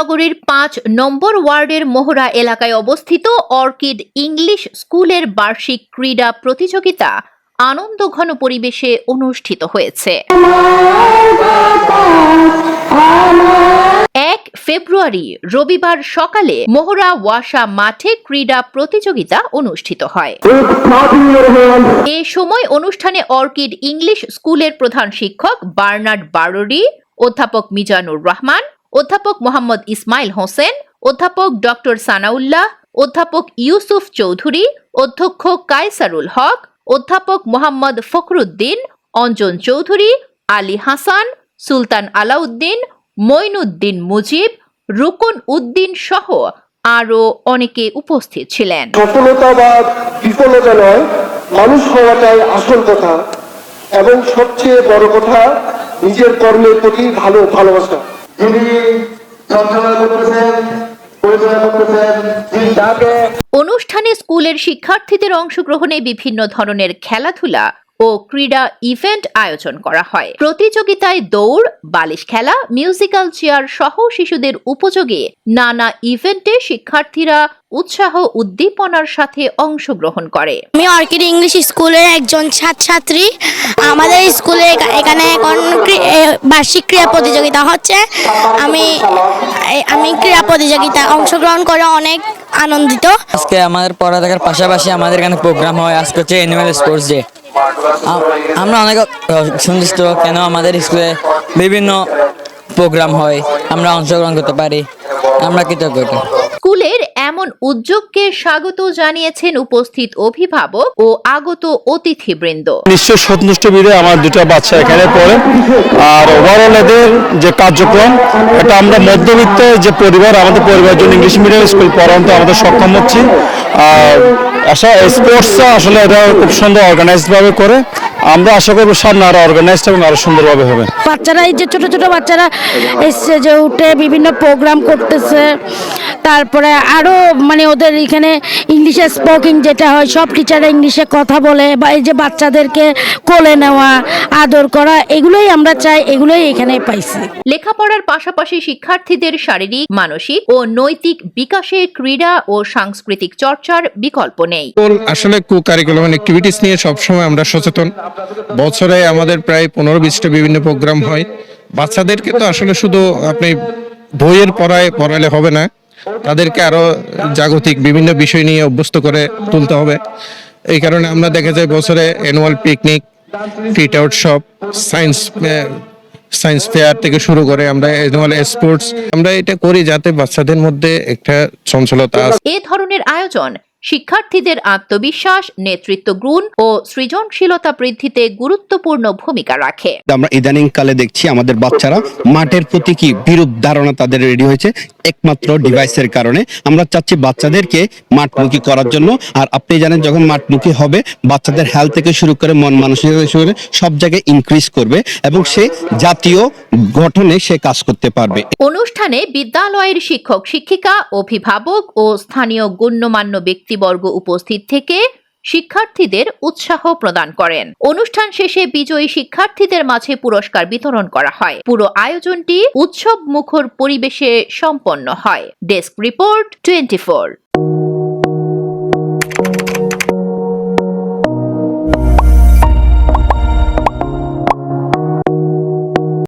নগরীর ৫ নম্বর ওয়ার্ডের মোহরা এলাকায় অবস্থিত অর্কিড ইংলিশ স্কুলের বার্ষিক ক্রীড়া প্রতিযোগিতা আনন্দঘন পরিবেশে অনুষ্ঠিত হয়েছে। ১ ফেব্রুয়ারি রবিবার সকালে মোহরা ওয়াসা মাঠে ক্রীড়া প্রতিযোগিতা অনুষ্ঠিত হয়। এ সময় অনুষ্ঠানে অর্কিড ইংলিশ স্কুলের প্রধান শিক্ষক বার্নার্ড বারোরি, অধ্যাপক মিজানুর রহমান, অধ্যাপক মোহাম্মদ ইসমাইল হোসেন, অধ্যাপক ডক্টর সানাউল্লাহ, অধ্যাপক ইউসুফ চৌধুরী, অধ্যক্ষ কায়সারুল হক, অধ্যাপক মোহাম্মদ ফখরুদ্দিন, অঞ্জন চৌধুরী, আলী হাসান, সুলতান আলাউদ্দিন, মঈনুদ্দিন মুজিব, রুকন উদ্দিন সহ আরো অনেকে উপস্থিত ছিলেন। সফলতা বা বিফলতা নয়, মানুষ হওয়াটাই আসল কথা এবং সবচেয়ে বড় কথা নিজের কর্মের প্রতি ভালোবাসা। অনুষ্ঠানে স্কুলের শিক্ষার্থীদের অংশগ্রহণে বিভিন্ন ধরনের খেলাধুলা ও ক্রীড়া ইভেন্ট আয়োজন করা হয়। প্রতিযোগিতায় দৌড়, বালিশ খেলা, মিউজিক্যাল চেয়ার সহ শিশুদের উপযোগী নানা ইভেন্টে শিক্ষার্থীরা উৎসাহ উদ্দীপনার সাথে অংশগ্রহণ করে। আমি অর্কিড ইংলিশ স্কুলের একজন ছাত্রী। আমাদের স্কুলে এখানে এখন বার্ষিক ক্রীড়া প্রতিযোগিতা হচ্ছে। আমি ক্রীড়া প্রতিযোগিতা অংশগ্রহণ করে অনেক আনন্দিত। আজকে আমাদের পড়ালেখার পাশাপাশি আমাদের এখানে প্রোগ্রাম হয়। আজকে হচ্ছে অ্যানুয়াল স্পোর্টস ডে। আমরা অনেক সন্তুষ্ট, কেন আমাদের স্কুলে বিভিন্ন প্রোগ্রাম হয়, আমরা অংশগ্রহণ করতে পারি, আমরা কৃতজ্ঞ। স্কুলের এমন উদ্যোগকে স্বাগত জানিয়েছেন উপস্থিত অভিভাবক ও আগত অতিথিবৃন্দ। নিশ্চয় সন্তুষ্ট বিধে আমার দুটো বাচ্চা এখানে পড়ে, আর ওভারঅল এদের যে কার্যক্রম, এটা আমরা মধ্যবিত্ত যে পরিবার, আমাদের পরিবারের জন্য ইংলিশ মিডিয়াম স্কুল পড়াতে আমাদের সক্ষম হচ্ছি। আর স্পোর্টস আসলে এটা খুব সুন্দর অর্গানাইজড ভাবে করে, আমরা আশা করবো সামনে আরো অর্গানাইজড এবং আরো সুন্দরভাবে হবে। বাচ্চারা এই যে ছোট ছোট বাচ্চারা স্টেজে উঠে বিভিন্ন প্রোগ্রাম করতেছে, তারপরে আরো ওদের এখানে ইংলিশে স্পোকিং যেটা হয়, সব টিচাররা ইংলিশে কথা বলে, বা এই যে বাচ্চাদেরকে কোলে নেওয়া, আদর করা, এগুলোই আমরা চাই, এগুলোই এখানে পাইছি। লেখাপড়ার পাশাপাশি শিক্ষার্থীদের শারীরিক, মানসিক ও নৈতিক বিকাশে ক্রীড়া ও সাংস্কৃতিক চর্চার বিকল্প নেই। আসলে কো-কারিকুলাম অ্যাক্টিভিটিস নিয়ে সবসময় আমরা সচেতন। বছরে আমাদের প্রায় 15-20টা বিভিন্ন প্রোগ্রাম হয়। বাচ্চাদেরকে তো আসলে শুধু আপনি বইয়ের পড়ালে হবে না, তাদেরকে আরো জাগতিক বিভিন্ন বিষয় নিয়ে অভ্যস্ত করে তুলতে হবে। এই কারণে আমরা দেখা যায় বছরে annual picnic, fit out shop, science fair থেকে শুরু করে আমরা অ্যানুয়াল স্পোর্টস আমরা এটা করি, যাতে বাচ্চাদের মধ্যে একটা চঞ্চলতা আসে। এ ধরনের আয়োজন শিক্ষার্থীদের আত্মবিশ্বাস, নেতৃত্ব গুণ ও সৃজনশীলতা বৃদ্ধিতে গুরুত্বপূর্ণ ভূমিকা রাখে। আমরা ইদানিং কালে দেখছি আমাদের বাচ্চারা মাঠের প্রতি কি বিরূপ ধারণা তাদের রেডি হয়েছে একমাত্র ডিভাইসের কারণে। আমরা চাচ্ছি বাচ্চাদেরকে মাঠমুখী করার জন্য। আর আপনি জানেন, যখন মাঠমুখী হবে বাচ্চাদের হেলথ থেকে শুরু করে মন মানসিকতা শুরু করে সব জায়গায় ইনক্রিজ করবে এবং সে জাতীয় গঠনে সে কাজ করতে পারবে। অনুষ্ঠানে বিদ্যালয়ের শিক্ষক শিক্ষিকা, অভিভাবক ও স্থানীয় গণ্যমান্য ব্যক্তিবর্গ উপস্থিত থেকে শিক্ষার্থীদের উৎসাহ প্রদান করেন। অনুষ্ঠান শেষে বিজয়ী শিক্ষার্থীদের মাঝে পুরস্কার বিতরণ করা হয়। পুরো আয়োজনটি উৎসব মুখর পরিবেশে সম্পন্ন হয়। Desk report 24।